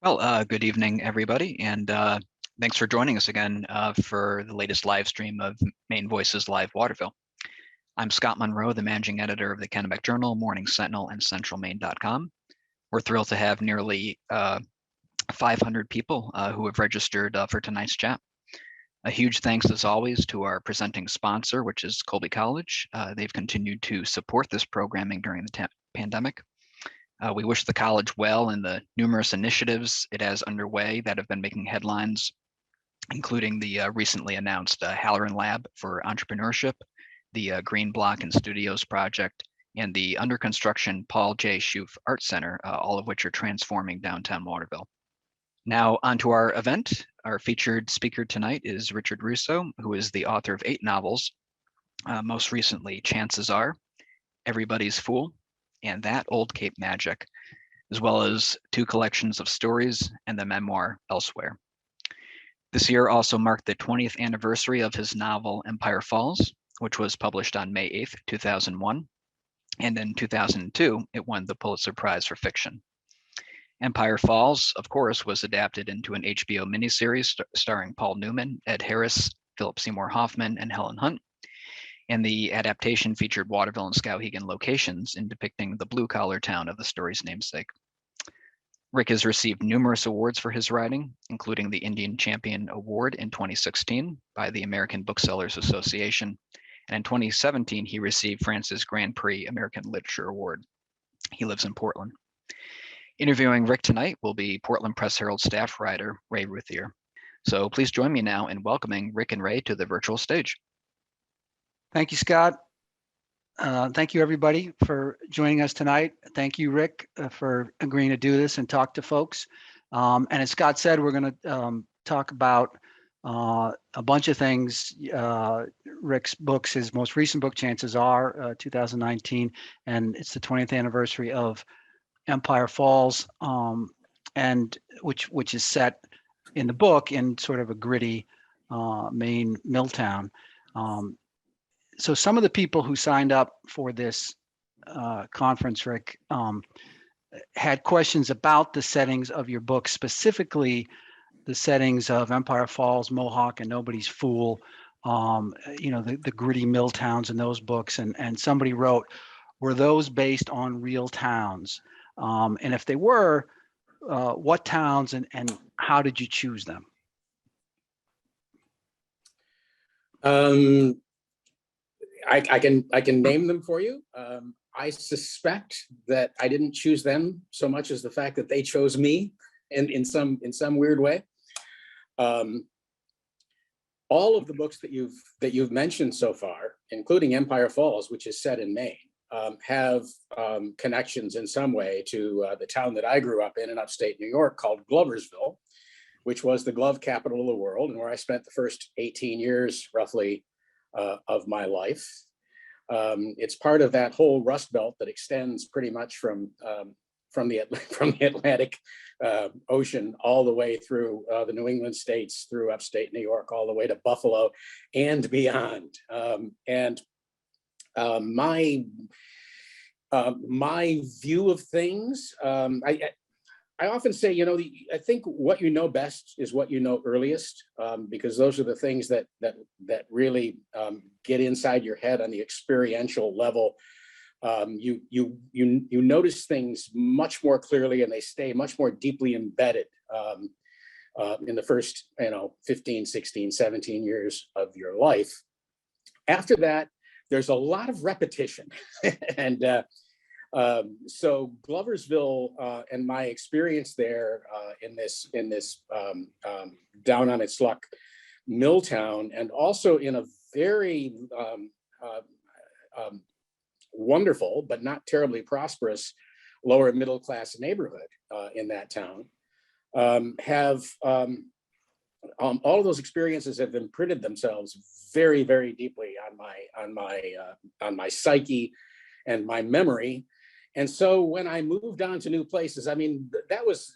Good evening, everybody, and thanks for joining us again for the latest live stream of Maine Voices Live Waterville. I'm Scott Monroe, the managing editor of the Kennebec Journal, Morning Sentinel, and CentralMaine.com. We're thrilled to have nearly 500 people who have registered for tonight's chat. A huge thanks, as always, to our presenting sponsor, which is Colby College. They've continued to support this programming during the pandemic. We wish the college well in the numerous initiatives it has underway that have been making headlines, including the recently announced Halloran Lab for Entrepreneurship, the Green Block and Studios project, and the under construction Paul J. Schoof Art Center, all of which are transforming downtown Waterville. Now onto our event. Our featured speaker tonight is Richard Russo, who is the author of 8 novels, most recently Chances Are, Everybody's Fool, and That Old Cape Magic, as well as 2 collections of stories and the memoir Elsewhere. This year also marked the 20th anniversary of his novel Empire Falls, which was published on May 8th, 2001. And in 2002, it won the Pulitzer Prize for fiction. Empire Falls, of course, was adapted into an HBO miniseries starring Paul Newman, Ed Harris, Philip Seymour Hoffman, and Helen Hunt. And the adaptation featured Waterville and Skowhegan locations in depicting the blue-collar town of the story's namesake. Rick has received numerous awards for his writing, including the Indian Champion Award in 2016 by the American Booksellers Association, and in 2017 he received France's Grand Prix American Literature Award. He lives in Portland. Interviewing Rick tonight will be Portland Press Herald staff writer Ray Ruthier. So please join me now in welcoming Rick and Ray to the virtual stage. Thank you, Scott. Thank you, everybody, for joining us tonight. Thank you, Rick, for agreeing to do this and talk to folks. And as Scott said, we're going to talk about a bunch of things. Rick's books, his most recent book, Chances Are, 2019, and it's the 20th anniversary of Empire Falls, and which is set in the book in sort of a gritty Maine mill town. So some of the people who signed up for this conference, Rick, had questions about the settings of your book, specifically the settings of Empire Falls, Mohawk, and Nobody's Fool, the gritty mill towns in those books. And somebody wrote, were those based on real towns? And if they were, what towns and how did you choose them? I can name them for you. I suspect that I didn't choose them so much as the fact that they chose me in some weird way. All of the books that you've mentioned so far, including Empire Falls, which is set in Maine, have connections in some way to the town that I grew up in upstate New York called Gloversville, which was the glove capital of the world and where I spent the first 18 years roughly of my life. It's part of that whole Rust Belt that extends pretty much from the Atlantic Ocean all the way through the New England states, through upstate New York, all the way to Buffalo and beyond. My view of things, I often say, I think what you know best is what you know earliest, because those are the things that really get inside your head on the experiential level. You notice things much more clearly, and they stay much more deeply embedded in the first 15, 16, 17 years of your life. After that, there's a lot of repetition. And so Gloversville and my experience there in this down on its luck mill town, and also in a very wonderful but not terribly prosperous lower middle class neighborhood in that town, have all of those experiences have imprinted themselves very, very deeply on my psyche and my memory. And so when I moved on to new places, that was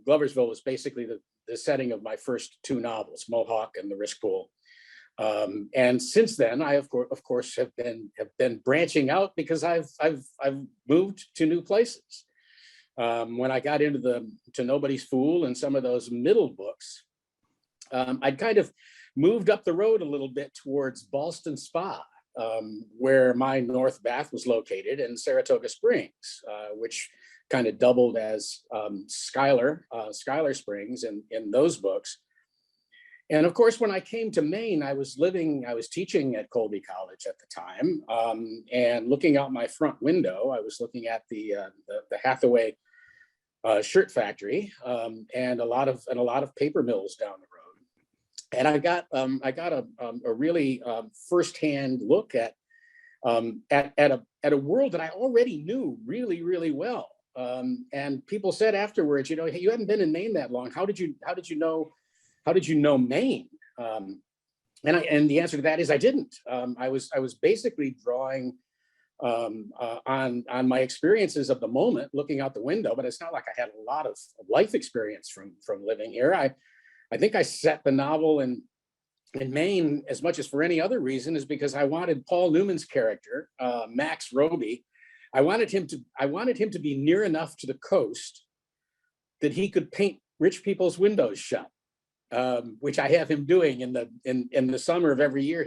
Gloversville was basically the setting of my first 2 novels, Mohawk and The Risk Pool. And since then, I of course have been branching out because I've moved to new places. when I got into To Nobody's Fool and some of those middle books, I'd kind of moved up the road a little bit towards Ballston Spa, where my North Bath was located, and Saratoga Springs, which kind of doubled as Schuyler Springs in those books. And of course, when I came to Maine, I was teaching at Colby College at the time, and looking out my front window, I was looking at the Hathaway shirt factory, and a lot of paper mills down the road. And I got a really firsthand look at a world that I already knew really, really well. And people said afterwards, hey, you hadn't been in Maine that long. How did you know Maine? And the answer to that is I didn't. I was basically drawing on my experiences of the moment, looking out the window, but it's not like I had a lot of life experience from living here. I think I set the novel in Maine as much as for any other reason is because I wanted Paul Newman's character, Max Roby. I wanted him to be near enough to the coast that he could paint rich people's windows shut, which I have him doing in the summer of every year.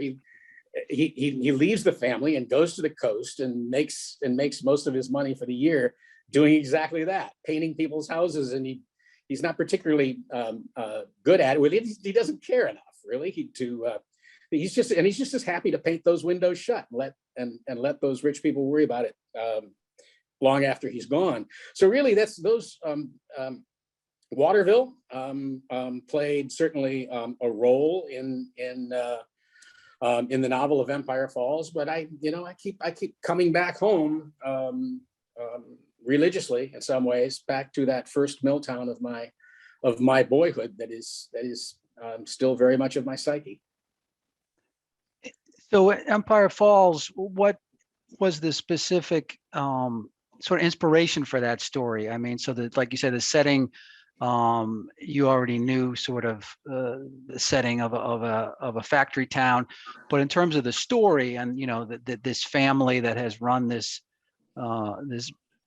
He leaves the family and goes to the coast and makes most of his money for the year doing exactly that, painting people's houses. And he's not particularly good at it. Well, he doesn't care enough, really. He's just as happy to paint those windows shut and let those rich people worry about it long after he's gone. So really, that's those. Waterville played certainly a role in the novel of Empire Falls, but I keep coming back home religiously in some ways, back to that first mill town of my boyhood that is still very much of my psyche. So Empire Falls, what was the specific sort of inspiration for that story? I mean, so that, like you said, the setting, you already knew sort of the setting of a factory town, but in terms of the story and this family that has run this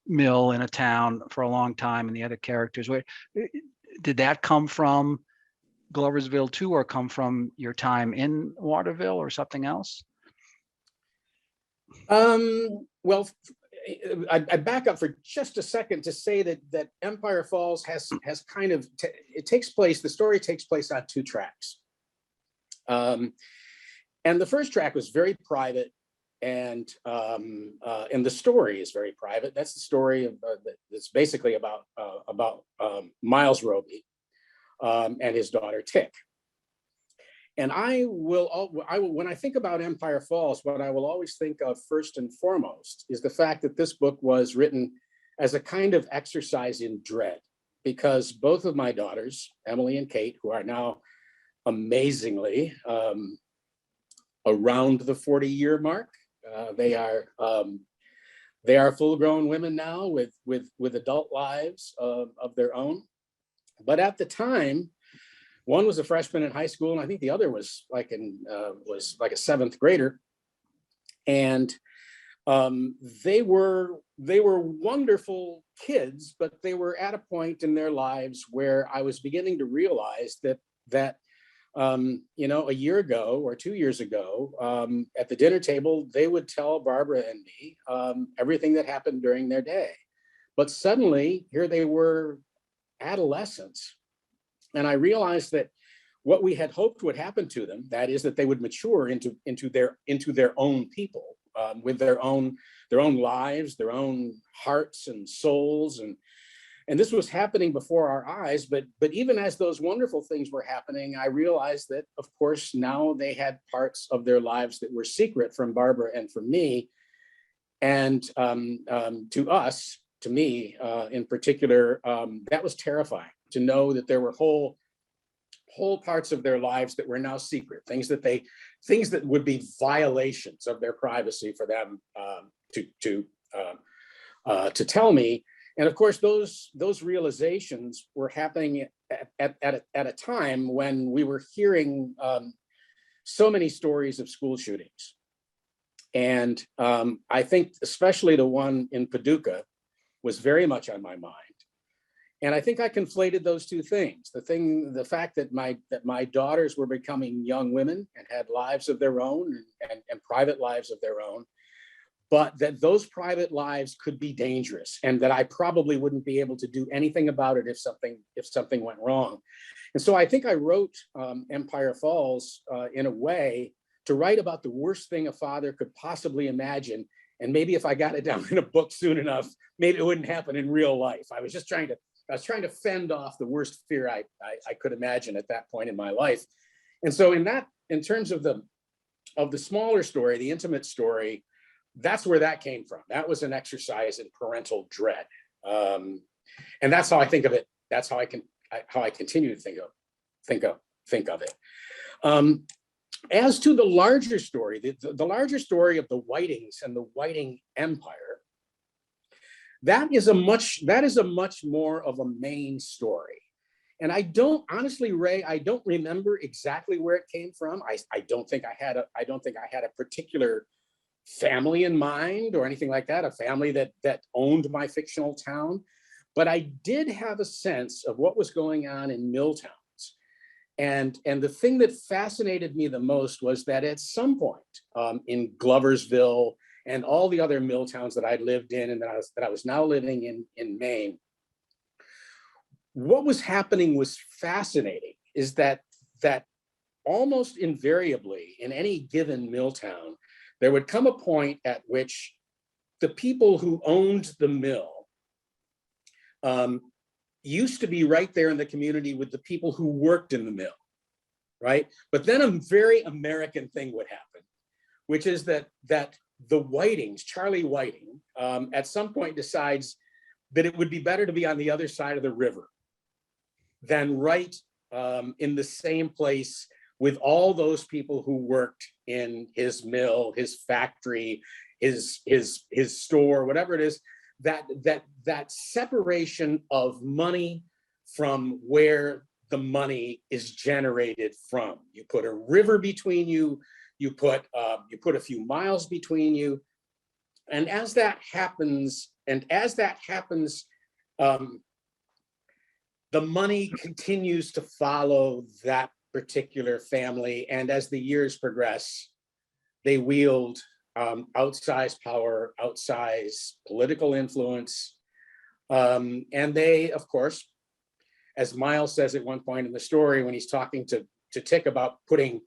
mill in a town for a long time, and the other characters, where did that come from Gloversville too, or come from your time in Waterville, or something else? Well, I back up for just a second to say that Empire Falls has kind of the story takes place on two tracks, and the first track was very private, and the story is very private. That's the story that's basically about Miles Roby and his daughter Tick. And I will, when I think about Empire Falls, what I will always think of first and foremost is the fact that this book was written as a kind of exercise in dread, because both of my daughters, Emily and Kate, who are now amazingly around the 40-year mark, they are full-grown women now with adult lives of their own. But at the time, one was a freshman in high school, and I think the other was like a seventh grader. And they were wonderful kids, but they were at a point in their lives where I was beginning to realize that a year ago or 2 years ago, at the dinner table, they would tell Barbara and me everything that happened during their day. But suddenly, here they were, adolescents. And I realized that what we had hoped would happen to them, that is that they would mature into their own people, with their own lives, their own hearts and souls, and this was happening before our eyes. But even as those wonderful things were happening, I realized that, of course, now they had parts of their lives that were secret from Barbara and from me, and to me in particular, that was terrifying. To know that there were whole parts of their lives that were now secret, things that would be violations of their privacy for them to tell me. And of course, those realizations were happening at a time when we were hearing so many stories of school shootings. And I think especially the one in Paducah was very much on my mind. And I think I conflated those two things. The fact that my daughters were becoming young women and had lives of their own and private lives of their own, but that those private lives could be dangerous and that I probably wouldn't be able to do anything about it if something went wrong. And so I think I wrote Empire Falls in a way to write about the worst thing a father could possibly imagine. And maybe if I got it down in a book soon enough, maybe it wouldn't happen in real life. I was trying to fend off the worst fear I could imagine at that point in my life. And so in terms of the smaller story, the intimate story, that's where that came from. That was an exercise in parental dread. And that's how I think of it. That's how I continue to think of it. As to the larger story, the larger story of the Whitings and the Whiting Empire, that is a much more of a Maine story. And I don't, honestly, Ray, I don't remember exactly where it came from. I don't think I had a particular family in mind or anything like that, a family that owned my fictional town. But I did have a sense of what was going on in mill towns. And the thing that fascinated me the most was that at some point in Gloversville and all the other mill towns that I'd lived in and that I was now living in Maine, what was happening was fascinating, is that almost invariably in any given mill town, there would come a point at which the people who owned the mill used to be right there in the community with the people who worked in the mill, right? But then a very American thing would happen, which is that the Whitings, Charlie Whiting, at some point decides that it would be better to be on the other side of the river than right in the same place with all those people who worked in his mill, his factory, his store, whatever it is. That separation of money from where the money is generated from. You put a river between you, you put a few miles between you, and as that happens, the money continues to follow that particular family, and as the years progress, they wield outsized power, outsized political influence. And they, of course, as Miles says at one point in the story, when he's talking to Tick about putting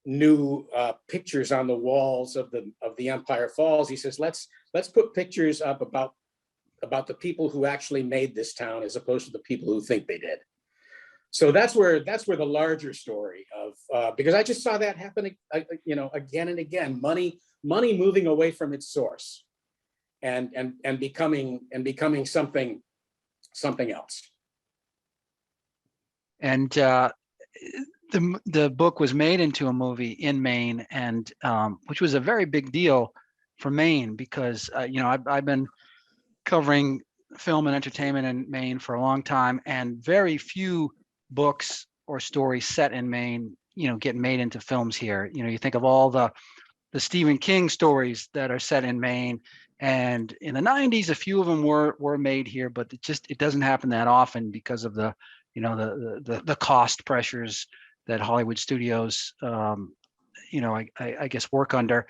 new pictures on the walls of the Empire Falls, he says, let's put pictures up about the people who actually made this town as opposed to the people who think they did. So that's where the larger story of, because I just saw that happen, again and again, money moving away from its source and becoming something else. And the book was made into a movie in Maine, and which was a very big deal for Maine because I've been covering film and entertainment in Maine for a long time, and very few books or stories set in Maine, get made into films here. You think of all the Stephen King stories that are set in Maine, and in the 90s, a few of them were made here, but it doesn't happen that often because of the cost pressures that Hollywood studios, I guess work under.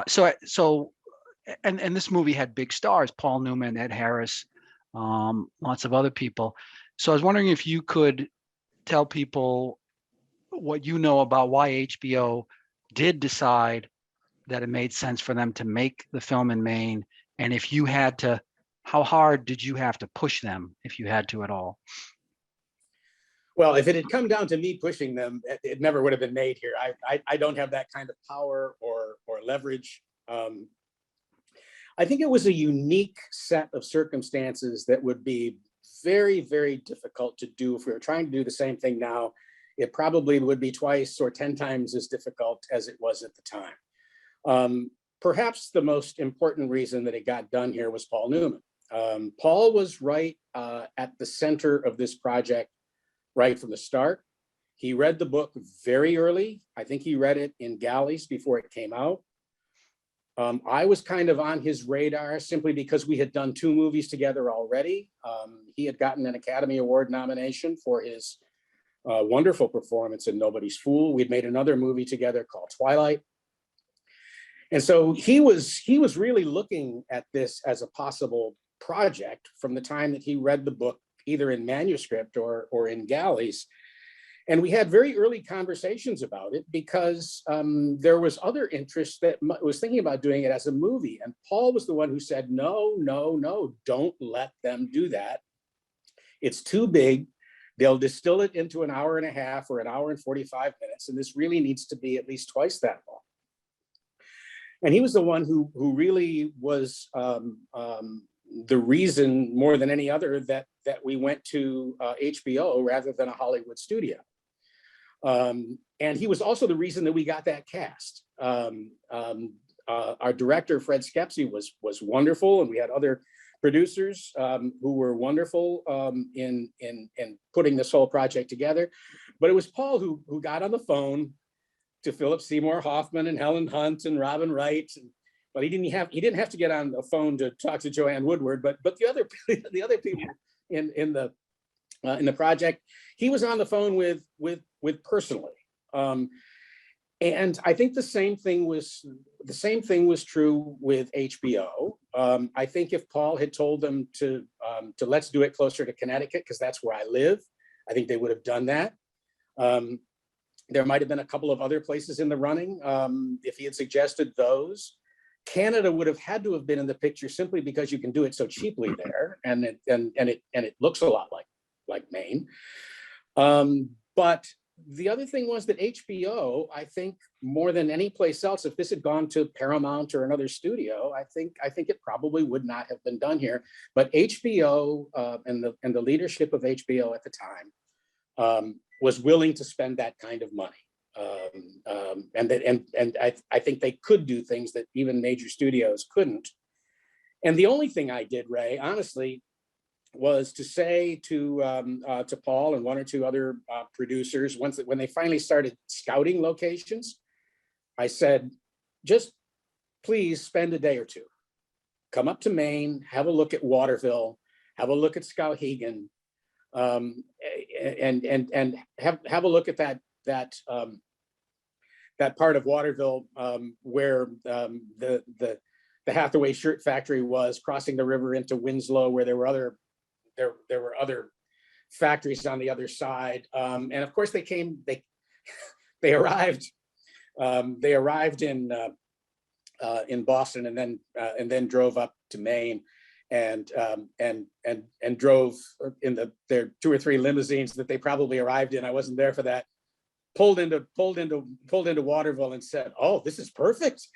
So this movie had big stars, Paul Newman, Ed Harris, lots of other people. So I was wondering if you could tell people what you know about why HBO did decide that it made sense for them to make the film in Maine, and if you had to, how hard did you have to push them, if you had to at all? Well, if it had come down to me pushing them, it never would have been made here. I don't have that kind of power or leverage. I think it was a unique set of circumstances that would be very, very difficult to do. If we were trying to do the same thing now, it probably would be twice or 10 times as difficult as it was at the time. Perhaps the most important reason that it got done here was Paul Newman. Paul was right at the center of this project right from the start. He read the book very early. I think he read it in galleys before it came out. I was kind of on his radar simply because we had done 2 movies together already. He had gotten an Academy Award nomination for his wonderful performance in Nobody's Fool. We'd made another movie together called Twilight. And so he was really looking at this as a possible project from the time that he read the book, either in manuscript or in galleys. And we had very early conversations about it because there was other interest that was thinking about doing it as a movie. And Paul was the one who said, no, no, no, don't let them do that. It's too big. They'll distill it into an hour and a half or an hour and 45 minutes. And this really needs to be at least twice that long. And he was the one who really was the reason more than any other that we went to HBO rather than a Hollywood studio. And he was also the reason that we got that cast. Our director, Fred Skepsy, was wonderful, and we had other producers who were wonderful in putting this whole project together. But it was Paul who got on the phone to Philip Seymour Hoffman and Helen Hunt and Robin Wright. But he didn't have to get on the phone to talk to Joanne Woodward, but the other people in the project, he was on the phone with personally. And I think the same thing was true with HBO. I think if Paul had told them to let's do it closer to Connecticut, because that's where I live, I think they would have done that. There might have been a couple of other places in the running if he had suggested those. Canada would have had to have been in the picture simply because you can do it so cheaply there, and it looks a lot like Maine. But the other thing was that HBO, I think more than any place else, if this had gone to Paramount or another studio, I think it probably would not have been done here. But HBO and the leadership of HBO at the time was willing to spend that kind of money. And I think they could do things that even major studios couldn't. And the only thing I did, Ray, honestly, was to say to Paul and one or two other producers, when they finally started scouting locations, I said, just please spend a day or two. Come up to Maine, have a look at Waterville, have a look at Skowhegan, and have a look at that part of Waterville where the Hathaway shirt factory was, crossing the river into Winslow, where there were other factories on the other side. And of course they arrived in Boston and then drove up to Maine and drove in their 2 or 3 limousines that they probably arrived in. I wasn't there for that. Pulled into Waterville and said, "Oh, this is perfect."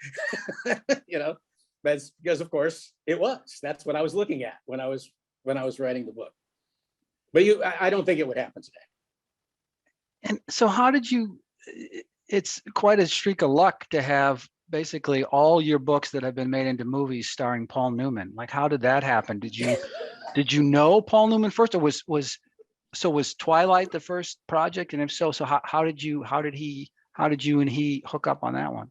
Because of course it was. That's what I was looking at when I was writing the book. But I don't think it would happen today. And so how did you, it's quite a streak of luck to have basically all your books that have been made into movies starring Paul Newman. Like, how did that happen? Did you know Paul Newman first, or was Twilight the first project? And if so how did you and he hook up on that one?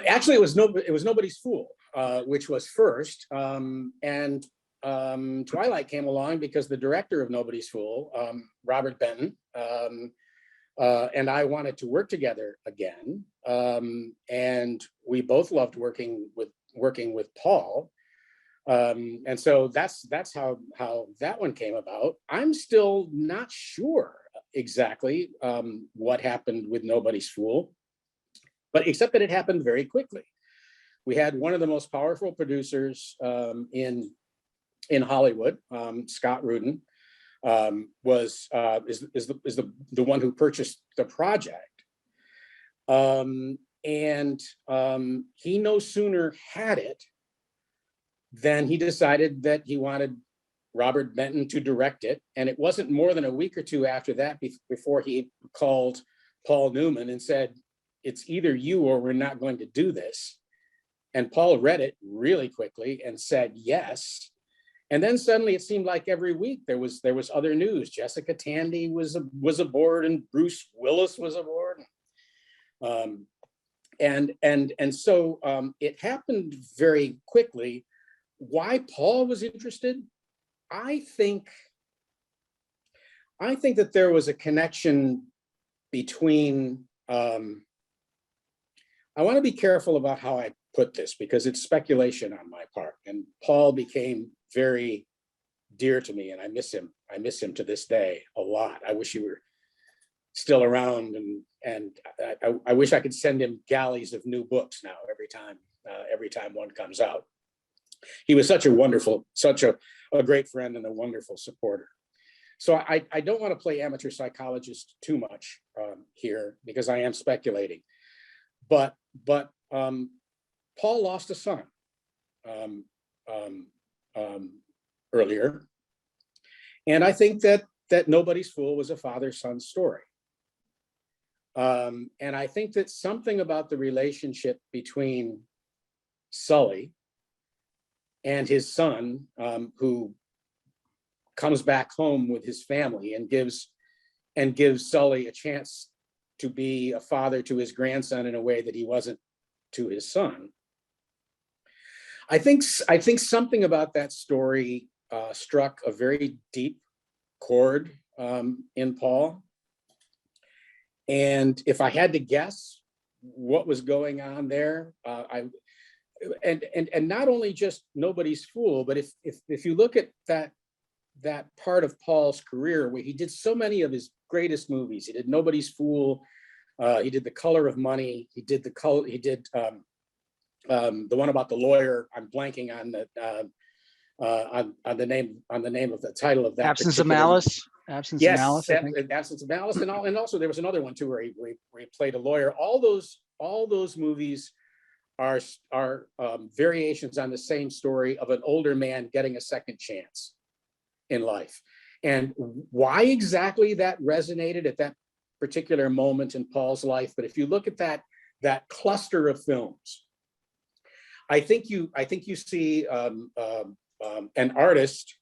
Actually, it was Nobody's Fool, which was first. And Twilight came along because the director of Nobody's Fool, Robert Benton, and I wanted to work together again. And we both loved working with Paul. And so that's how that one came about. I'm still not sure exactly what happened with Nobody's Fool, but except that it happened very quickly. We had one of the most powerful producers in Hollywood, Scott Rudin, is the one who purchased the project, and he no sooner had it than he decided that he wanted Robert Benton to direct it. And it wasn't more than a week or two after that before he called Paul Newman and said, "It's either you or we're not going to do this." And Paul read it really quickly and said yes. And then suddenly it seemed like every week there was other news. Jessica Tandy was aboard, and Bruce Willis was aboard. so it happened very quickly. Why Paul was interested, I think that there was a connection between, I want to be careful about how I put this because it's speculation on my part. And Paul became very dear to me, and I miss him. I miss him to this day a lot. I wish he were still around, and I wish I could send him galleys of new books now every time one comes out. He was such a great friend and a wonderful supporter. So I don't want to play amateur psychologist too much here because I am speculating. But Paul lost a son earlier, and I think that Nobody's Fool was a father-son story. And I think that something about the relationship between Sully and his son, who comes back home with his family and gives Sully a chance to be a father to his grandson in a way that he wasn't to his son. I think something about that story struck a very deep chord in Paul. And if I had to guess what was going on there, and not only just Nobody's Fool, but if you look at that part of Paul's career where he did so many of his greatest movies, he did Nobody's Fool, he did The Color of Money, he did the one about the lawyer. I'm blanking on the name of the title of that. Absence of Malice. Absence of Malice. Absence of Malice, and also there was another one too where he played a lawyer. All those movies are variations on the same story of an older man getting a second chance in life. And why exactly that resonated at that particular moment in Paul's life, but if you look at that cluster of films, I think you see an artist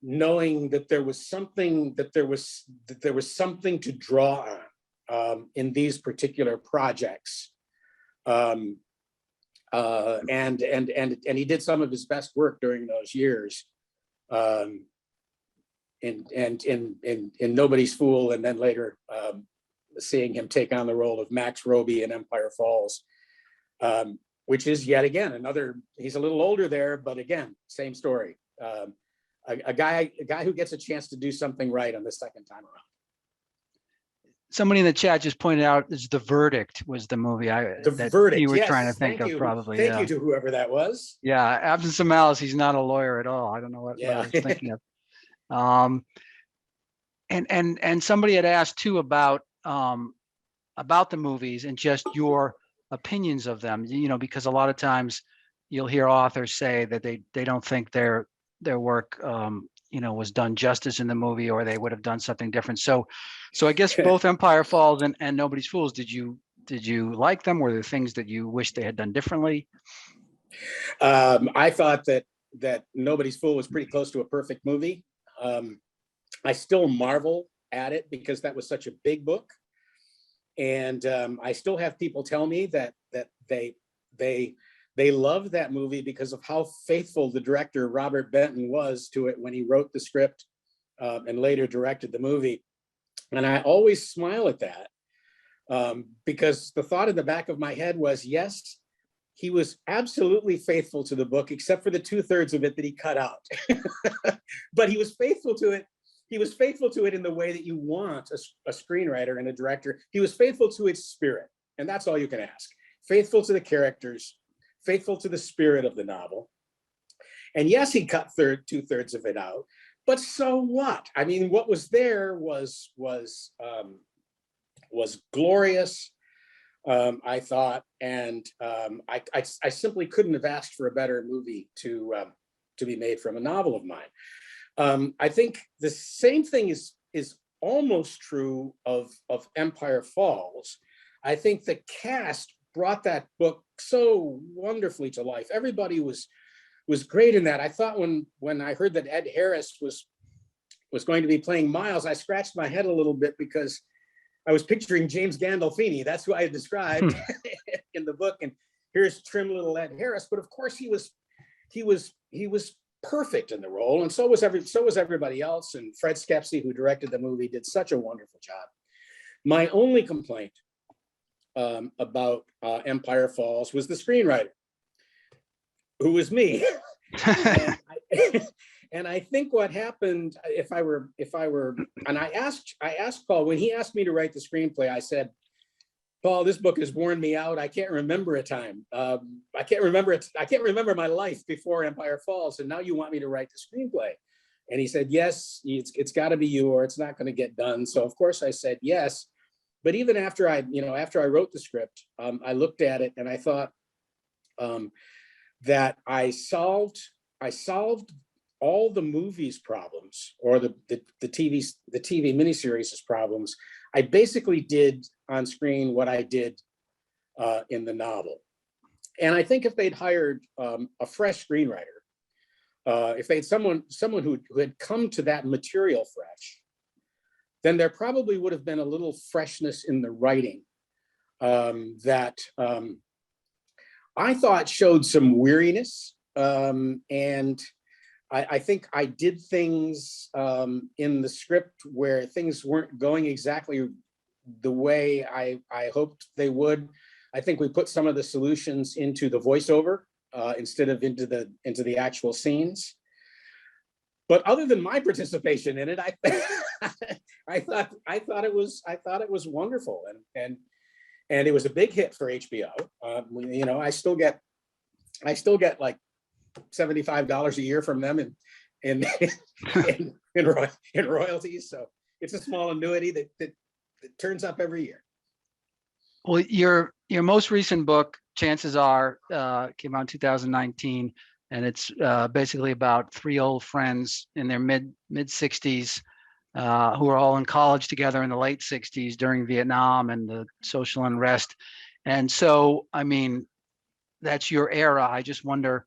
knowing that there was something to draw on in these particular projects, and he did some of his best work during those years, in Nobody's Fool, and then later seeing him take on the role of Max Roby in Empire Falls, which is yet again another. He's a little older there, but again, same story. A guy who gets a chance to do something right on the second time around. Somebody in the chat just pointed out is The Verdict was the movie The Verdict, you were yes, trying to think thank of, you. probably. Thank you to whoever that was. Yeah, Absence of Malice. He's not a lawyer at all. I don't know what I was thinking of. And somebody had asked too about the movies and just your opinions of them. Because a lot of times you'll hear authors say that they don't think their work was done justice in the movie, or they would have done something different. So I guess both Empire Falls and Nobody's Fools, did you like them? Were there things that you wish they had done differently? I thought that Nobody's Fool was pretty close to a perfect movie. I still marvel at it because that was such a big book, and I still have people tell me that they loved that movie because of how faithful the director Robert Benton was to it when he wrote the script and later directed the movie. And I always smile at that because the thought in the back of my head was, yes, he was absolutely faithful to the book, except for the 2/3 of it that he cut out. But he was faithful to it. He was faithful to it in the way that you want a screenwriter and a director. He was faithful to its spirit, and that's all you can ask. Faithful to the characters, faithful to the spirit of the novel. And yes, he cut 2/3 of it out, but so what? I mean, what was there was glorious, I thought, and I simply couldn't have asked for a better movie to be made from a novel of mine. I think the same thing is almost true of Empire Falls. I think the cast brought that book so wonderfully to life. Everybody was great in that. I thought when I heard that Ed Harris was going to be playing Miles, I scratched my head a little bit because I was picturing James Gandolfini. That's who I had described in the book. And here's trim little Ed Harris. But of course, he was perfect in the role, and so was everybody else. And Fred Skepsey, who directed the movie, did such a wonderful job. My only complaint about Empire Falls was the screenwriter, who was me. And I think what happened, if I were, and I asked Paul, when he asked me to write the screenplay, I said, Paul, this book has worn me out. I can't remember a time. I can't remember my life before Empire Falls, and now you want me to write the screenplay. And he said, yes, it's got to be you, or it's not going to get done. So of course I said yes. But even after I wrote the script, I looked at it and I thought that I solved all the movie's problems, or the TV miniseries' problems. I basically did on screen what I did in the novel. And I think if they'd hired a fresh screenwriter, if they'd someone who had come to that material fresh, then there probably would have been a little freshness in the writing that I thought showed some weariness. And I think I did things in the script where things weren't going exactly the way I hoped they would. I think we put some of the solutions into the voiceover instead of into the actual scenes. But other than my participation in it, I thought it was wonderful, and it was a big hit for HBO. I still get like $75 a year from them in royalties. So it's a small annuity that turns up every year. Well, your most recent book, chances are, came out in 2019, and it's basically about three old friends in their mid 60s who were all in college together in the late 60s during Vietnam and the social unrest. And so, I mean, that's your era. I just wonder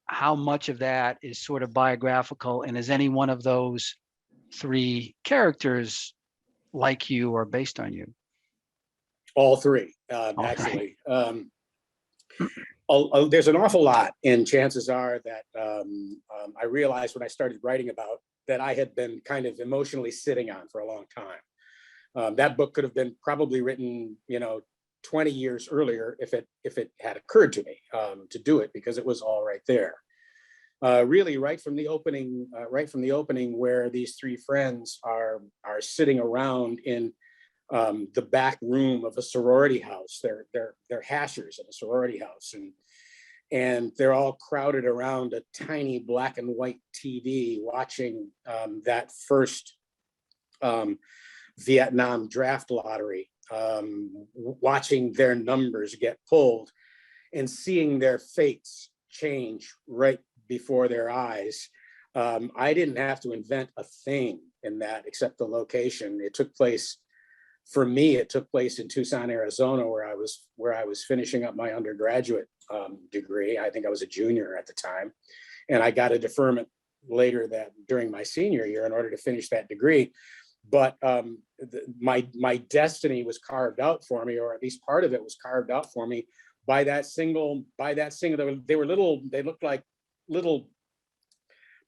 how much of that is sort of biographical, and is any one of those three characters like you or based on you? All three, actually. There's an awful lot, and chances are that I realized when I started writing about that I had been kind of emotionally sitting on for a long time. That book could have been probably written, 20 years earlier if it had occurred to me to do it, because it was all right there. Really, right from the opening, where these three friends are sitting around in the back room of a sorority house. They're hashers at a sorority house, and they're all crowded around a tiny black and white TV watching that first Vietnam draft lottery, watching their numbers get pulled and seeing their fates change right before their eyes. I didn't have to invent a thing in that except the location. It took place in Tucson, Arizona, where I was finishing up my undergraduate degree. I think I was a junior at the time, and I got a deferment later during my senior year in order to finish that degree. But my destiny was carved out for me, or at least part of it was carved out for me by that single. They looked like little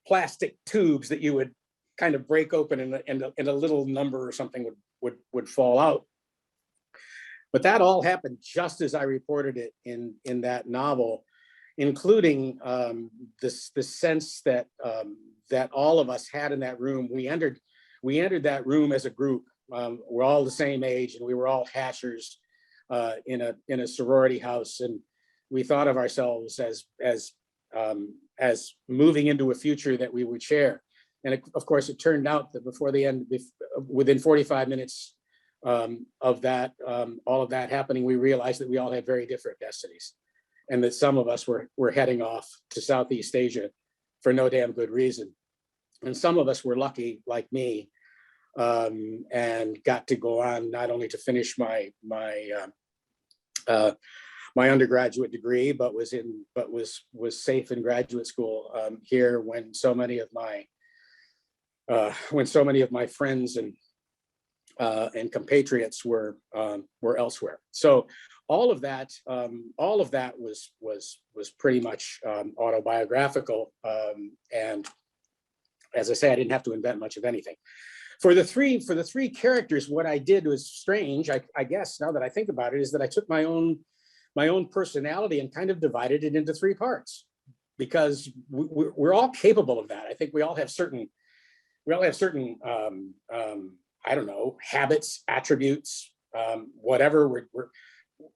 plastic tubes that you would kind of break open, and a little number or something would fall out. But that all happened just as I reported it in that novel, including the sense that all of us had in that room. We entered that room as a group. We're all the same age, and we were all hashers in a sorority house, and we thought of ourselves as moving into a future that we would share. And of course, it turned out that within 45 minutes of that, all of that happening, we realized that we all had very different destinies, and that some of us were heading off to Southeast Asia for no damn good reason. And some of us were lucky, like me, and got to go on not only to finish my undergraduate degree, but was safe in graduate school here when so many of my friends and compatriots were elsewhere. So all of that was pretty much autobiographical. And as I say, I didn't have to invent much of anything. For the three characters, what I did was strange, I guess, now that I think about it, is that I took my own personality and kind of divided it into three parts, because we're all capable of that. I think we all have certain I don't know, habits, attributes, whatever. We're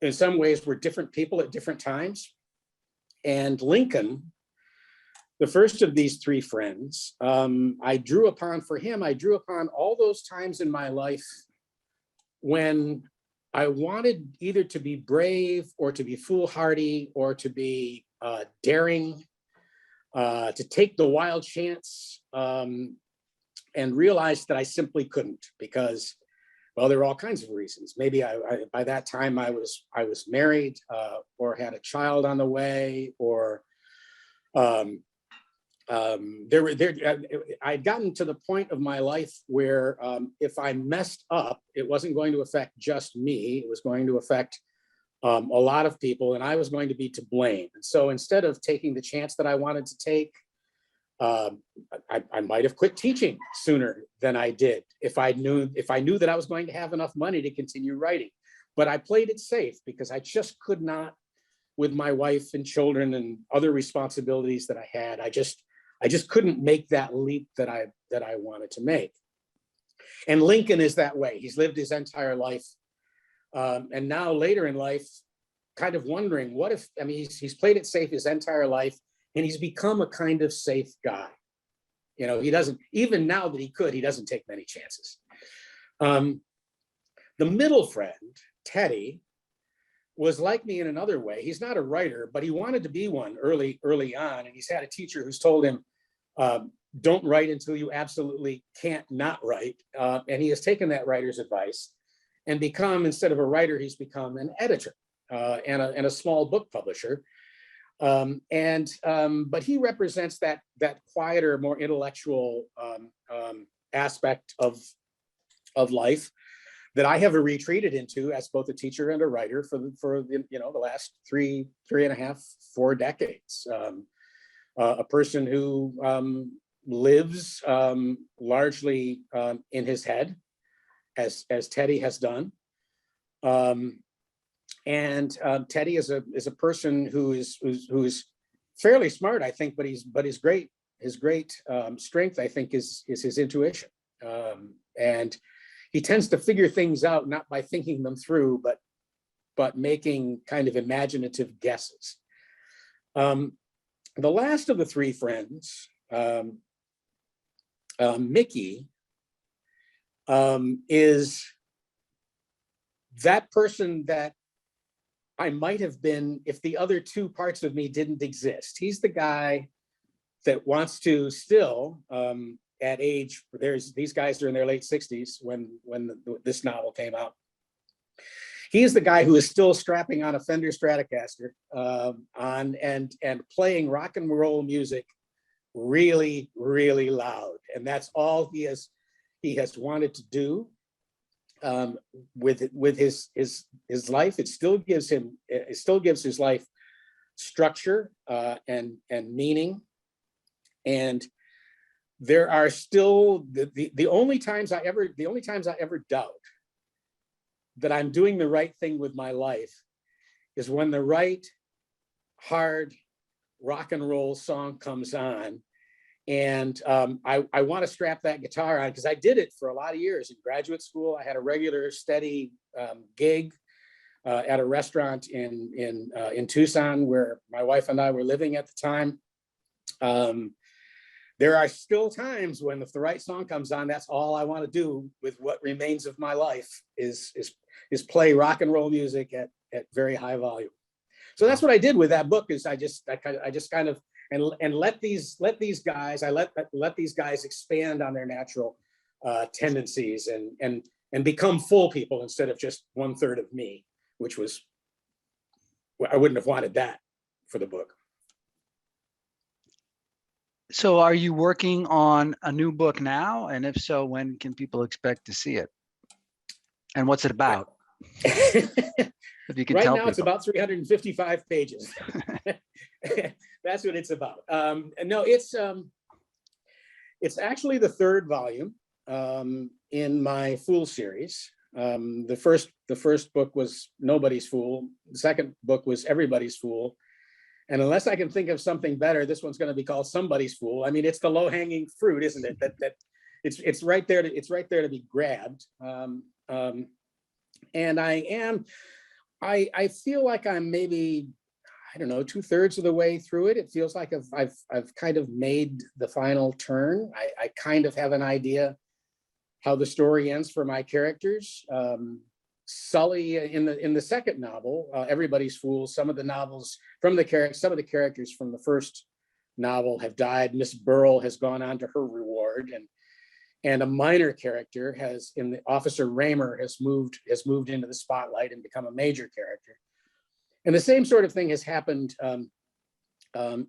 in some ways we're different people at different times. And Lincoln, the first of these three friends, I drew upon all those times in my life when I wanted either to be brave or to be foolhardy or to be daring, to take the wild chance, and realized that I simply couldn't, because, well, there were all kinds of reasons. Maybe by that time I was married, or had a child on the way, or I'd gotten to the point of my life where if I messed up, it wasn't going to affect just me. It was going to affect a lot of people, and I was going to be to blame. And so instead of taking the chance that I wanted to take, I might have quit teaching sooner than I did if I knew that I was going to have enough money to continue writing. But I played it safe because I just could not, with my wife and children and other responsibilities that I had. I just couldn't make that leap that I wanted to make. And Lincoln is that way. He's lived his entire life, and now later in life, kind of wondering what if. I mean, he's played it safe his entire life. And he's become a kind of safe guy. You know, he doesn't, even now that he doesn't take many chances. The middle friend, Teddy, was like me in another way. He's not a writer, but he wanted to be one early on. And he's had a teacher who's told him, don't write until you absolutely can't not write. And he has taken that writer's advice and become, instead of a writer, he's become an editor and a small book publisher. But he represents that quieter, more intellectual aspect of life that I have retreated into as both a teacher and a writer for the last three and a half, 4 decades. A person who lives largely in his head, as Teddy has done. And Teddy is a person who is fairly smart, I think, but his great strength, I think, is his intuition. And he tends to figure things out not by thinking them through, but making kind of imaginative guesses. The last of the three friends, Mickey, is that person that I might have been if the other two parts of me didn't exist. He's the guy that wants to still, at age, these guys are in their late 60s when this novel came out. He is the guy who is still strapping on a Fender Stratocaster and playing rock and roll music really, really loud. And that's all he has wanted to do. With his life, it still gives his life structure and meaning. And there are still the only times I ever doubt that I'm doing the right thing with my life is when the right hard rock and roll song comes on. And I want to strap that guitar on because I did it for a lot of years in graduate school. I had a regular, steady gig at a restaurant in Tucson where my wife and I were living at the time. There are still times when, if the right song comes on, that's all I want to do with what remains of my life is play rock and roll music at very high volume. So that's what I did with that book. Is I just kind of and let these guys expand on their natural tendencies and become full people instead of just 1/3 of me, which was, I wouldn't have wanted that for the book. So are you working on a new book now? And if so, when can people expect to see it? And what's it about? If you can Right tell now, it's people. about 355 pages. That's what it's about. No, it's actually the third volume in my Fool series. The first book was Nobody's Fool. The second book was Everybody's Fool. And unless I can think of something better, this one's going to be called Somebody's Fool. I mean, it's the low-hanging fruit, isn't it? That it's right there. It's right there to be grabbed. And I feel like I'm maybe, I don't know, 2/3 of the way through it. It feels like I've kind of made the final turn. I kind of have an idea how the story ends for my characters. Sully in the second novel, Everybody's Fool. Some of the characters from the first novel have died. Miss Burrell has gone on to her reward, and a minor character Officer Raymer has moved into the spotlight and become a major character. And the same sort of thing has happened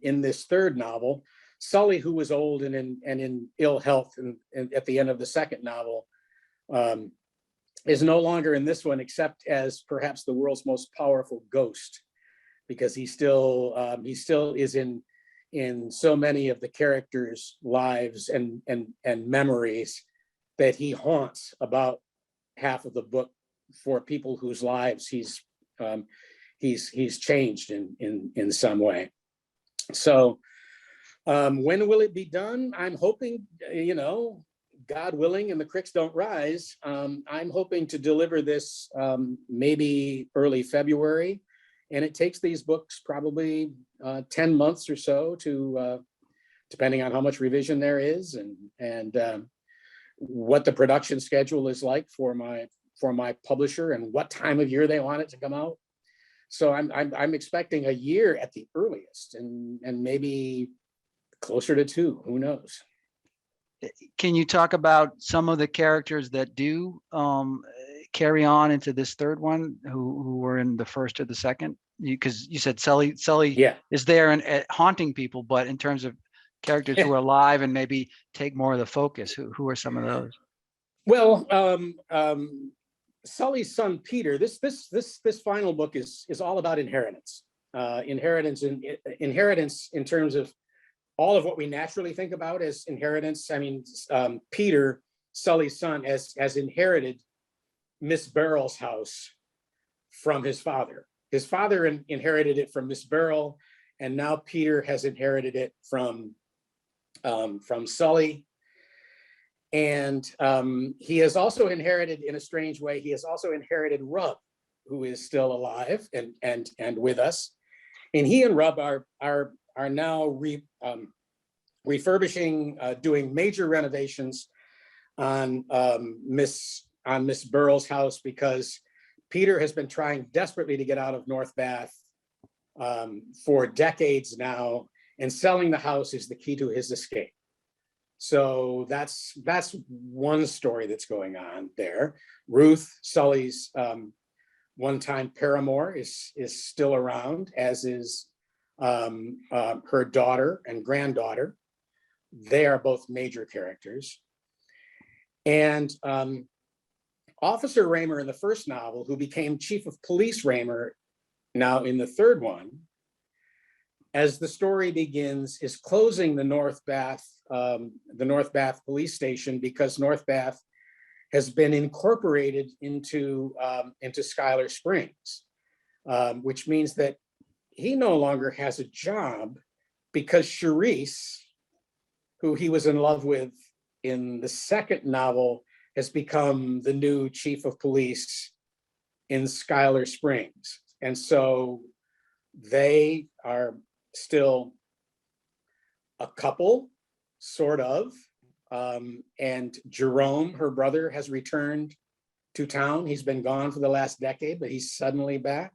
in this third novel. Sully, who was old and in ill health and at the end of the second novel, is no longer in this one, except as perhaps the world's most powerful ghost, because he still is in so many of the characters' lives and memories that he haunts about half of the book for people whose lives he's changed in some way. So when will it be done? I'm hoping, God willing, and the creeks don't rise. I'm hoping to deliver this maybe early February. And it takes these books probably 10 months or so to, depending on how much revision there is and what the production schedule is like for my publisher and what time of year they want it to come out. So I'm expecting a year at the earliest, and maybe closer to 2. Who knows? Can you talk about some of the characters that do carry on into this third one, who were in the first or the second? Because you said Sully is there and haunting people, but in terms of characters who are alive and maybe take more of the focus, who are some of those? Well, Sully's son Peter. This final book is all about inheritance. Inheritance in terms of all of what we naturally think about as inheritance. I mean, Peter, Sully's son, has inherited Miss Burrell's house from his father. His father inherited it from Miss Burrell, and now Peter has inherited it from Sully. And he has also inherited, in a strange way, he has also inherited Rub, who is still alive and with us. And he and Rub are now refurbishing, doing major renovations on Miss Burrell's house, because Peter has been trying desperately to get out of North Bath for decades now, and selling the house is the key to his escape. So that's one story that's going on there. Ruth, Sully's one-time paramour, is still around, as is her daughter and granddaughter. They are both major characters. And Officer Raymer in the first novel, who became Chief of Police Raymer now in the third one, as the story begins, is closing the North Bath police station, because North Bath has been incorporated into Schuyler Springs, which means that he no longer has a job, because Charisse, who he was in love with in the second novel, has become the new chief of police in Schuyler Springs. And so they are still a couple, sort of. And Jerome, her brother, has returned to town. He's been gone for the last decade, but he's suddenly back.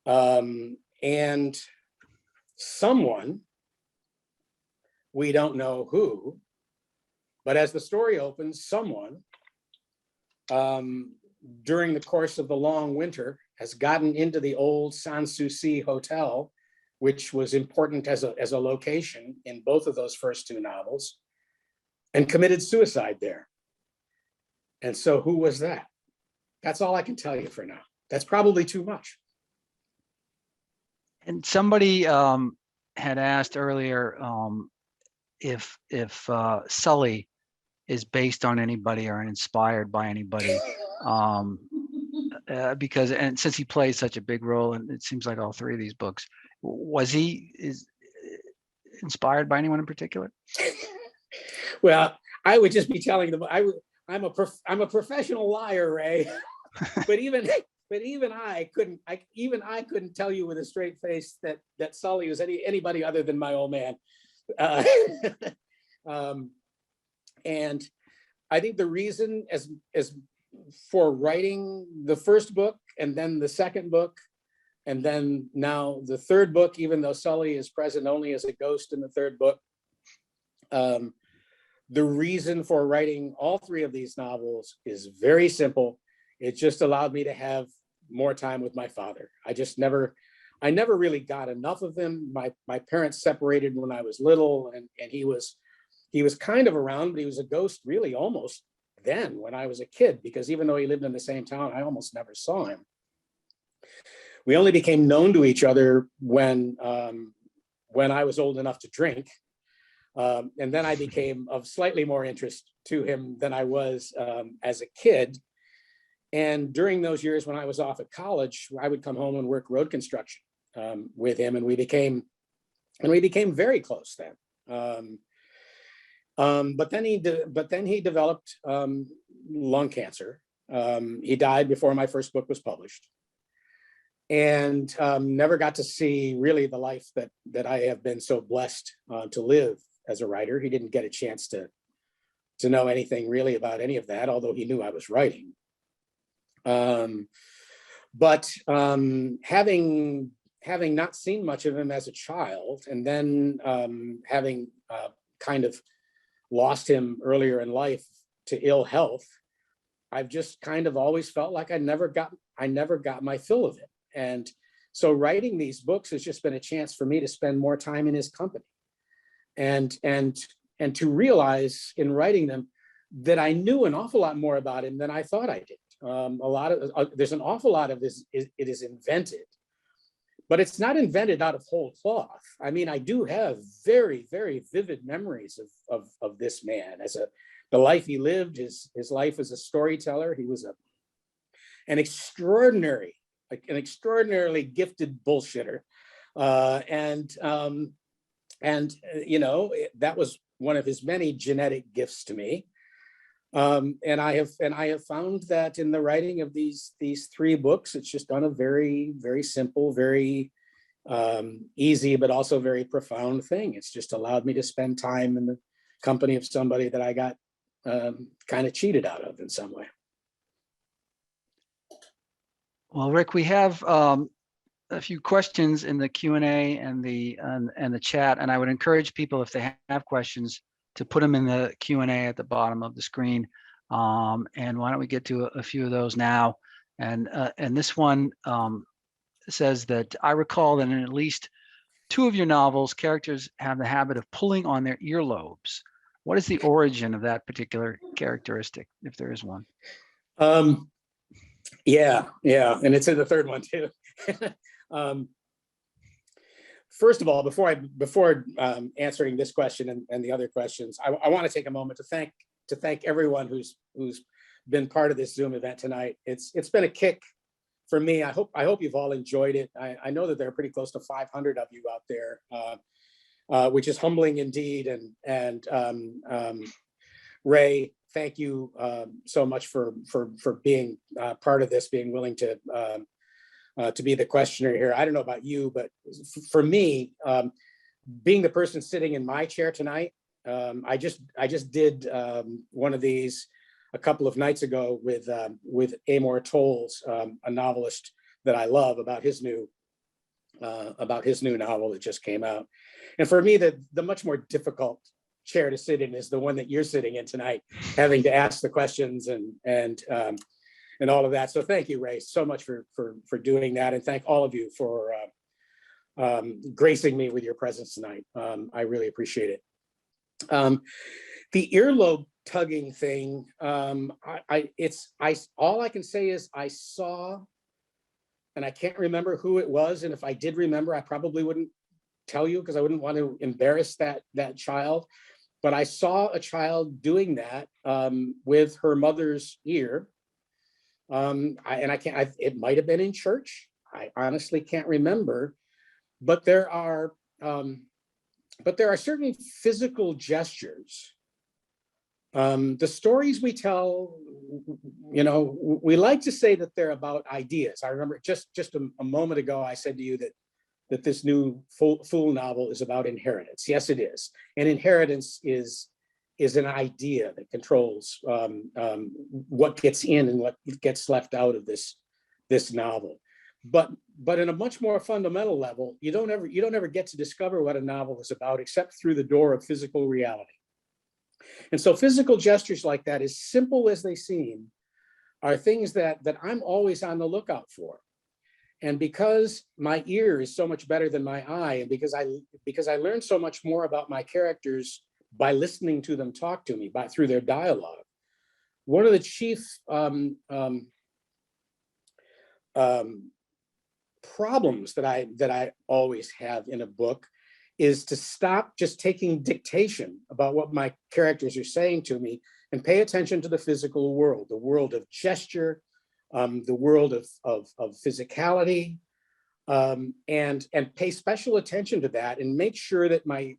And someone, we don't know who, but as the story opens, someone during the course of the long winter has gotten into the old Sanssouci Hotel, which was important as a location in both of those first two novels, and committed suicide there. And so who was that? That's all I can tell you for now. That's probably too much. And somebody had asked earlier if Sully is based on anybody or inspired by anybody, because and since he plays such a big role, and it seems like all three of these books, was he inspired by anyone in particular? Well, I would just be telling them I'm a professional liar, Ray. but even I couldn't tell you with a straight face that Sully was anybody other than my old man. And I think the reason as for writing the first book and then the second book and then now the third book, even though Sully is present only as a ghost in the third book, the reason for writing all three of these novels is very simple. It just allowed me to have more time with my father. I never really got enough of him. My parents separated when I was little, and he was kind of around, but he was a ghost really almost then when I was a kid, because even though he lived in the same town, I almost never saw him. We only became known to each other when I was old enough to drink. And then I became of slightly more interest to him than I was as a kid. And during those years when I was off at college, I would come home and work road construction with him, and we became very close then. But then he developed lung cancer. He died before my first book was published, and never got to see really the life that I have been so blessed to live as a writer. He didn't get a chance to know anything really about any of that, although he knew I was writing. But having not seen much of him as a child, and then having kind of lost him earlier in life to ill health, I've just kind of always felt like I never got my fill of it. And so writing these books has just been a chance for me to spend more time in his company, and to realize in writing them that I knew an awful lot more about him than I thought I did. There's an awful lot of this, it is invented, but it's not invented out of whole cloth. I mean, I do have very, very vivid memories of this man, the life he lived, his life as a storyteller. He was an extraordinarily gifted bullshitter. And you know, that was one of his many genetic gifts to me. And I have found that in the writing of these three books, it's just done a very, very simple, very easy, but also very profound thing. It's just allowed me to spend time in the company of somebody that I got kind of cheated out of in some way. Well, Rick, we have a few questions in the Q&A and the chat, and I would encourage people, if they have questions, to put them in the Q&A at the bottom of the screen. And why don't we get to a few of those now? And this one says that I recall that in at least two of your novels, characters have the habit of pulling on their earlobes. What is the origin of that particular characteristic, if there is one? Yeah, and it's in the third one too. First of all, before answering this question and the other questions, I want to take a moment to thank everyone who's been part of this Zoom event tonight. It's been a kick for me. I hope you've all enjoyed it. I know that there are pretty close to 500 of you out there, which is humbling indeed. And Ray, thank you so much for being part of this, being willing to be the questioner here. I don't know about you, but for me, being the person sitting in my chair tonight, I just did one of these a couple of nights ago with Amor Towles, a novelist that I love, about his new novel that just came out. And for me, the much more difficult chair to sit in is the one that you're sitting in tonight, having to ask the questions and all of that. So thank you, Ray, so much for doing that, and thank all of you for gracing me with your presence tonight. I really appreciate it. The earlobe tugging thing. All I can say is I saw, and I can't remember who it was. And if I did remember, I probably wouldn't tell you because I wouldn't want to embarrass that child. But I saw a child doing that with her mother's ear. It might have been in church. I honestly can't remember, but there are certain physical gestures. The stories we tell, we like to say that they're about ideas. I remember just a moment ago, I said to you that this new Fool novel is about inheritance. Yes, it is. And inheritance is an idea that controls what gets in and what gets left out of this novel. But in a much more fundamental level, you don't ever get to discover what a novel is about except through the door of physical reality. And so physical gestures like that, as simple as they seem, are things that I'm always on the lookout for. And because my ear is so much better than my eye, and because I learn so much more about my characters by listening to them talk to me through their dialogue, one of the chief problems that I always have in a book is to stop just taking dictation about what my characters are saying to me and pay attention to the physical world, the world of gesture, the world of physicality, and pay special attention to that, and make sure that my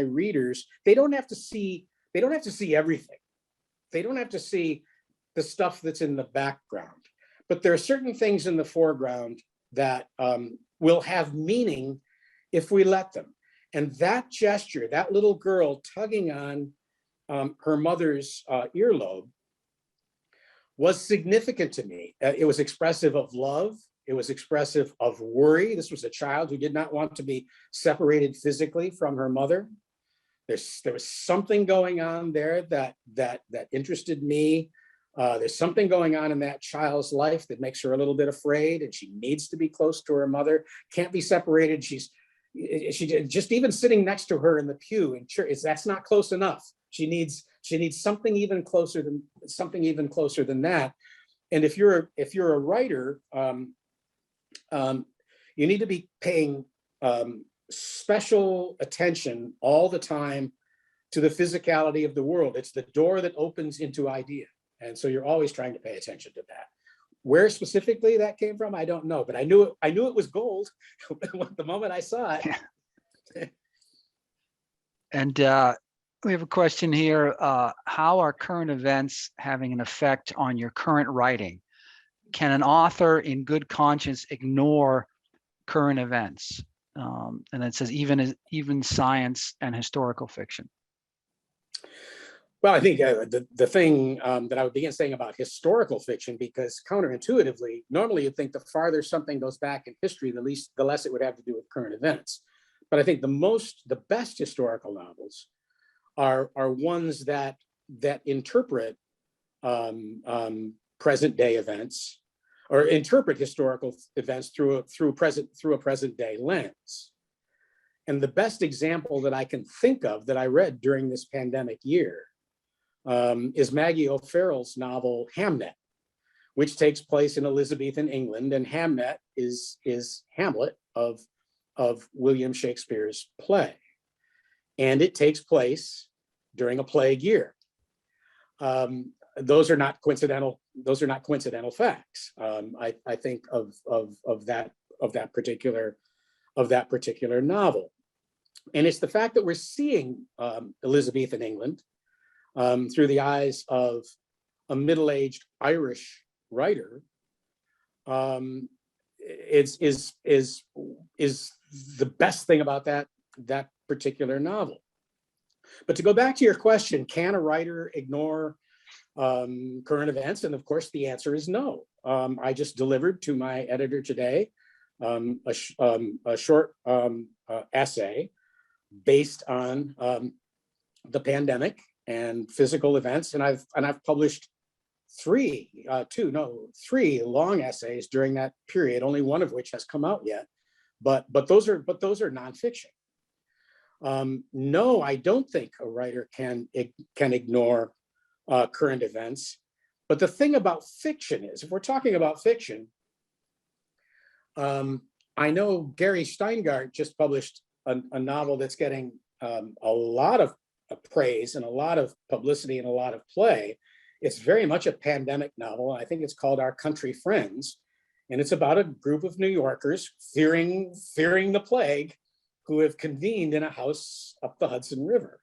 readers, they don't have to see everything. They don't have to see the stuff that's in the background, but there are certain things in the foreground that will have meaning if we let them. And that gesture, that little girl tugging on her mother's earlobe, was significant to me. It was expressive of love. It was expressive of worry. This was a child who did not want to be separated physically from her mother. There was something going on there that interested me. There's something going on in that child's life that makes her a little bit afraid, and she needs to be close to her mother, can't be separated. She just even sitting next to her in the pew in church, that's not close enough. She needs something even closer than that. And if you're a writer, you need to be paying special attention all the time to the physicality of the world. It's the door that opens into idea. And so you're always trying to pay attention to that. Where specifically that came from, I don't know, but I knew it was gold the moment I saw it. Yeah. And we have a question here. How are current events having an effect on your current writing? Can an author in good conscience ignore current events? And it says even science and historical fiction. Well, I think the thing that I would begin saying about historical fiction, because counterintuitively, normally you'd think the farther something goes back in history, the less it would have to do with current events. But I think the best historical novels are ones that interpret present day events, or interpret historical events through a present day lens. And the best example that I can think of that I read during this pandemic year is Maggie O'Farrell's novel Hamnet, which takes place in Elizabethan England, and Hamnet is Hamlet of William Shakespeare's play, and it takes place during a plague year. Those are not coincidental facts. I think of that particular novel, and it's the fact that we're seeing Elizabethan England through the eyes of a middle-aged Irish writer is the best thing about that particular novel. But to go back to your question, can a writer ignore current events? And of course, the answer is no. I just delivered to my editor today a short essay based on the pandemic and physical events, and I've published three long essays during that period, only one of which has come out yet. But those are nonfiction. No, I don't think a writer can ignore current events. But the thing about fiction is, if we're talking about fiction, I know Gary Steingart just published a novel that's getting a lot of praise and a lot of publicity and a lot of play. It's very much a pandemic novel. I think it's called Our Country Friends. And it's about a group of New Yorkers fearing the plague who have convened in a house up the Hudson River.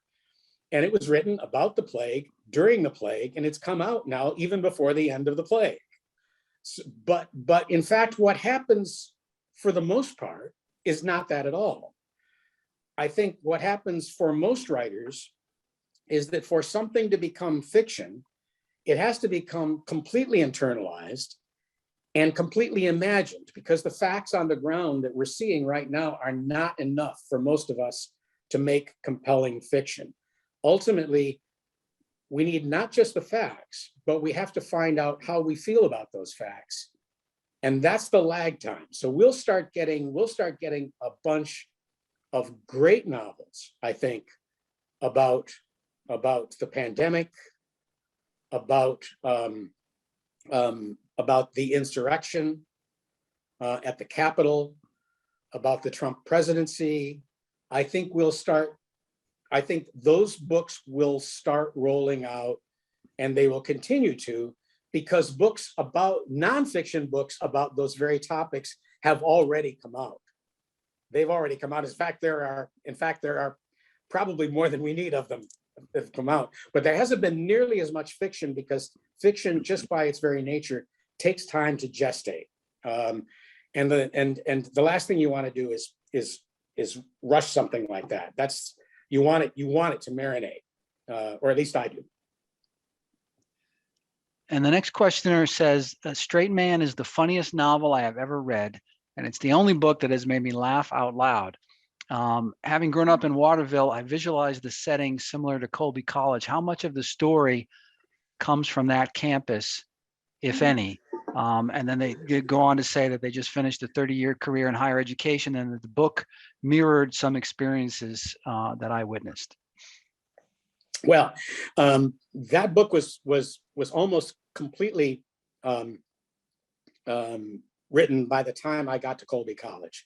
And it was written about the plague, during the plague, and it's come out now even before the end of the plague. So, but in fact, what happens for the most part is not that at all. I think what happens for most writers is that for something to become fiction, it has to become completely internalized and completely imagined, because the facts on the ground that we're seeing right now are not enough for most of us to make compelling fiction. Ultimately, we need not just the facts, but we have to find out how we feel about those facts. And that's the lag time. So we'll start getting a bunch of great novels, I think, about the pandemic, about the insurrection at the Capitol, about the Trump presidency. I think those books will start rolling out, and they will continue to, because books about nonfiction books about those very topics have already come out. They've already come out. In fact, there are probably more than we need of them that have come out. But there hasn't been nearly as much fiction, because fiction, just by its very nature, takes time to gestate. And the last thing you want to do is rush something like that. You want it to marinate, or at least I do. And the next questioner says, Straight Man is the funniest novel I have ever read, and it's the only book that has made me laugh out loud. Having grown up in Waterville, I visualized the setting similar to Colby College. How much of the story comes from that campus, if any? And then they go on to say that they just finished a 30-year career in higher education, and that the book mirrored some experiences that I witnessed. Well, that book was almost completely written by the time I got to Colby College.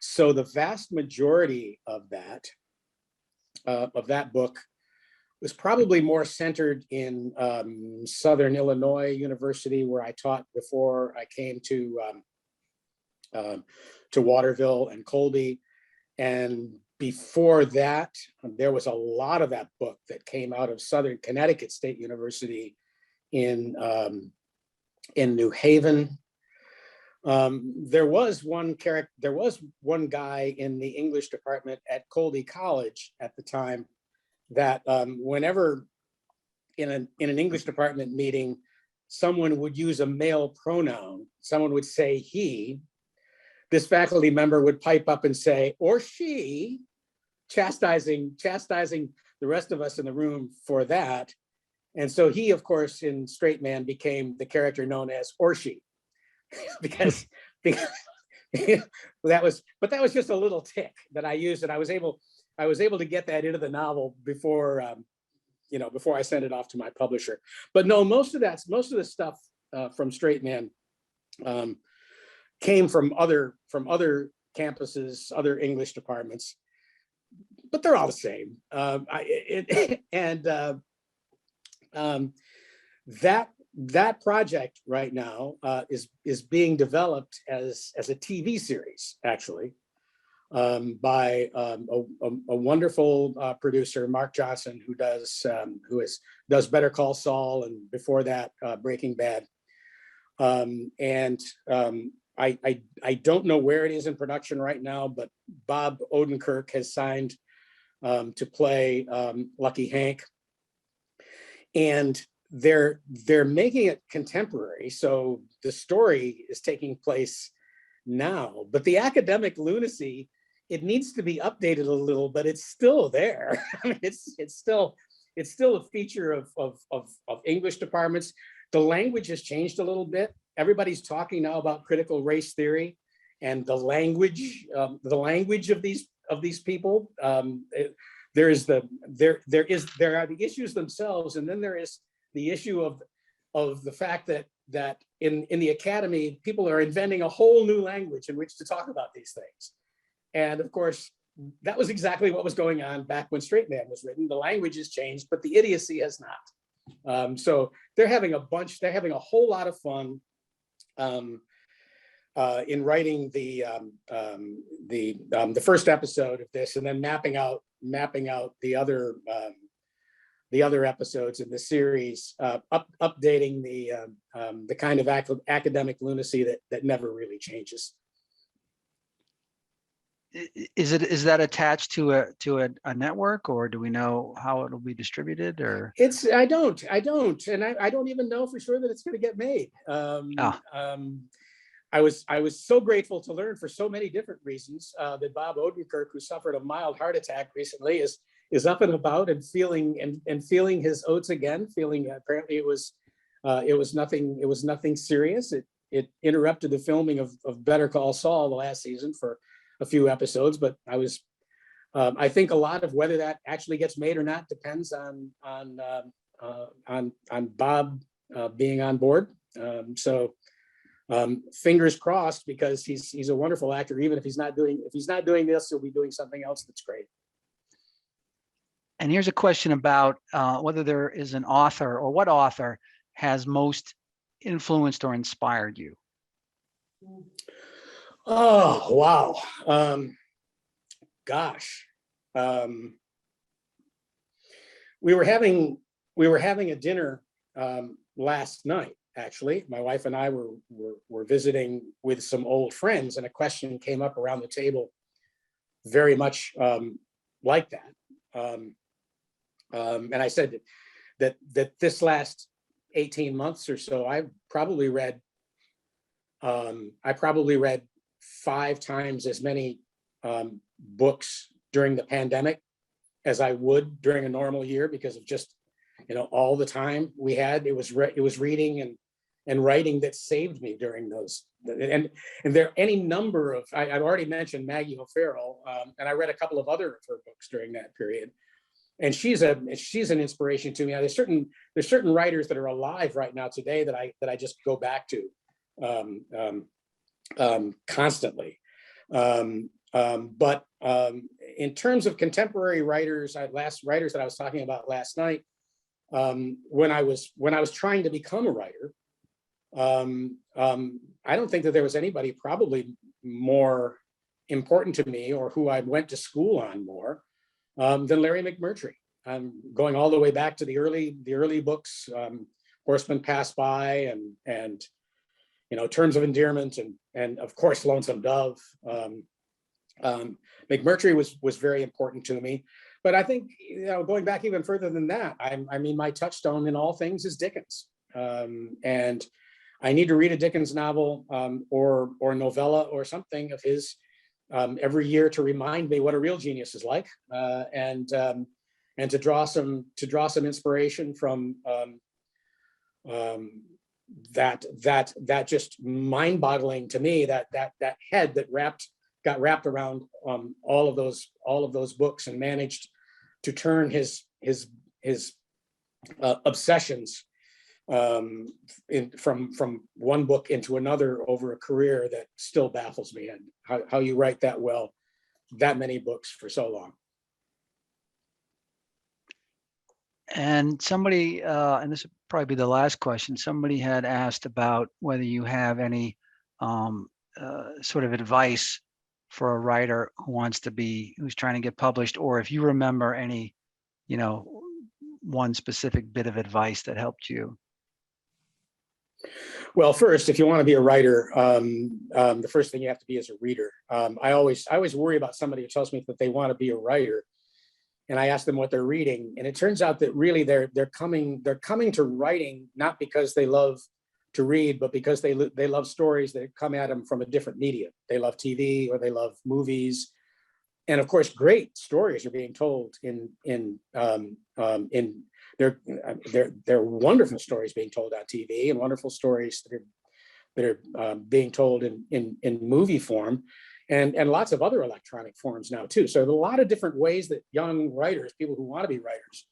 So the vast majority of that book was probably more centered in Southern Illinois University, where I taught before I came to Waterville and Colby. And before that, there was a lot of that book that came out of Southern Connecticut State University in New Haven. There was one guy in the English department at Colby College at the time that whenever in an English department meeting, someone would use a male pronoun, someone would say he, this faculty member would pipe up and say, or she, chastising the rest of us in the room for that. And so he, of course, in Straight Man became the character known as or she, because that was just a little tick that I used, and I was able to get that into the novel before I sent it off to my publisher. But no, most of the stuff from Straight Man came from other campuses, other English departments, but they're all the same. That project right now is being developed as a TV series, actually, by a wonderful producer, Mark Johnson, who does Better Call Saul, and before that, Breaking Bad. I don't know where it is in production right now, but Bob Odenkirk has signed to play Lucky Hank, and they're making it contemporary. So the story is taking place now, but the academic lunacy, it needs to be updated a little, but it's still there. I mean, it's still a feature of English departments. The language has changed a little bit. Everybody's talking now about critical race theory, and the language of of these people. There are the issues themselves, and then there is the issue of the fact that in the academy, people are inventing a whole new language in which to talk about these things. And of course, that was exactly what was going on back when Straight Man was written. The language has changed, but the idiocy has not. So they're having a whole lot of fun in writing the first episode of this, and then mapping out the other episodes in the series, updating the kind of academic lunacy that never really changes. Is that attached to a network, or do we know how it'll be distributed? Or I don't, and I don't even know for sure that it's going to get made. I was so grateful to learn for so many different reasons that Bob Odenkirk, who suffered a mild heart attack recently, is up and about and feeling his oats again. Feeling apparently it was nothing serious. It interrupted the filming of Better Call Saul the last season for a few episodes, but I think a lot of whether that actually gets made or not depends on Bob being on board. So fingers crossed, because he's a wonderful actor. Even if he's not doing this, he'll be doing something else that's great. And here's a question about whether there is an author, or what author has most influenced or inspired you. Oh, wow. Gosh. We were having a dinner last night, actually. My wife and I were visiting with some old friends, and a question came up around the table very much like that. And I said that this last 18 months or so, I probably read 5 times as many books during the pandemic as I would during a normal year, because of just, all the time we had. It was reading and writing that saved me during those. And there are any number of, I've already mentioned Maggie O'Farrell, and I read a couple of other of her books during that period. And she's an inspiration to me. Now, there's certain writers that are alive right now today that I just go back to constantly. But in terms of contemporary writers, writers that I was talking about last night, when I was trying to become a writer, I don't think that there was anybody probably more important to me, or who I went to school on more, than Larry McMurtry. Going all the way back to the early books, Horsemen Pass By, and Terms of Endearment, and of course Lonesome Dove. McMurtry was very important to me. But I think, going back even further than that, I mean, my touchstone in all things is Dickens. And I need to read a Dickens novel or novella or something of his every year to remind me what a real genius is like, and to draw some inspiration from that just mind-boggling to me, that head that got wrapped around all of those books, and managed to turn his obsessions from one book into another over a career that still baffles me, and how you write that well, that many books for so long. And somebody, and this would probably be the last question, somebody had asked about whether you have any sort of advice for a writer who's trying to get published, or if you remember any, one specific bit of advice that helped you. Well, first, if you want to be a writer, the first thing you have to be is a reader. I always worry about somebody who tells me that they want to be a writer, and I ask them what they're reading, and it turns out that really they're coming to writing not because they love to read, but because they love stories that come at them from a different medium. They love TV, or they love movies, and of course, great stories are being told they're wonderful stories being told on TV, and wonderful stories that are being told in movie form. and lots of other electronic forms now too. So there are a lot of different ways that young writers, people who want to be writers,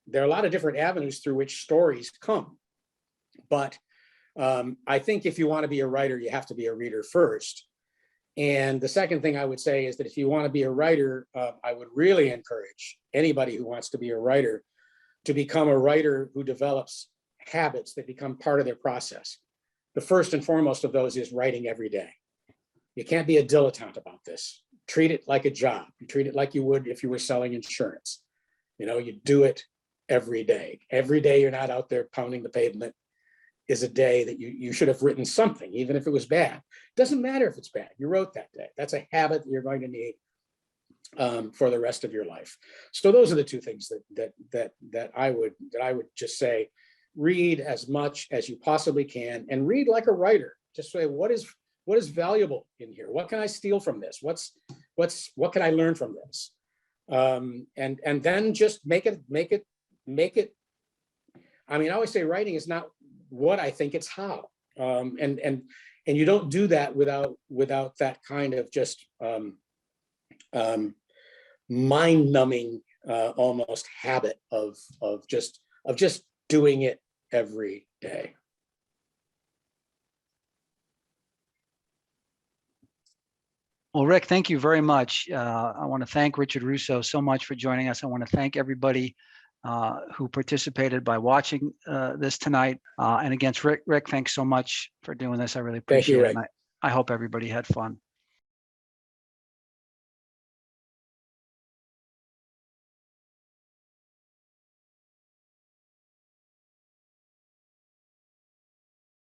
there are a lot of different avenues through which stories come. But I think if you want to be a writer, you have to be a reader first. And the second thing I would say is that if you want to be a writer, I would really encourage anybody who wants to be a writer to become a writer who develops habits that become part of their process. The first and foremost of those is writing every day. You can't be a dilettante about this. Treat it like a job. You treat it like you would if you were selling insurance. You know, you do it every day. Every day you're not out there pounding the pavement is a day that you should have written something, even if it was bad. Doesn't matter if it's bad. You wrote that day. That's a habit that you're going to need for the rest of your life. So those are the two things that I would just say: read as much as you possibly can, and read like a writer. Just say, what is valuable in here? What can I steal from this? What can I learn from this? And then just make it. I mean, I always say writing is not what I think, it's how. And you don't do that without that kind of just mind-numbing almost habit of just doing it every day. Well, Rick, thank you very much. I want to thank Richard Russo so much for joining us. I want to thank everybody who participated by watching this tonight. And again, Rick, thanks so much for doing this. I really appreciate it. And I hope everybody had fun.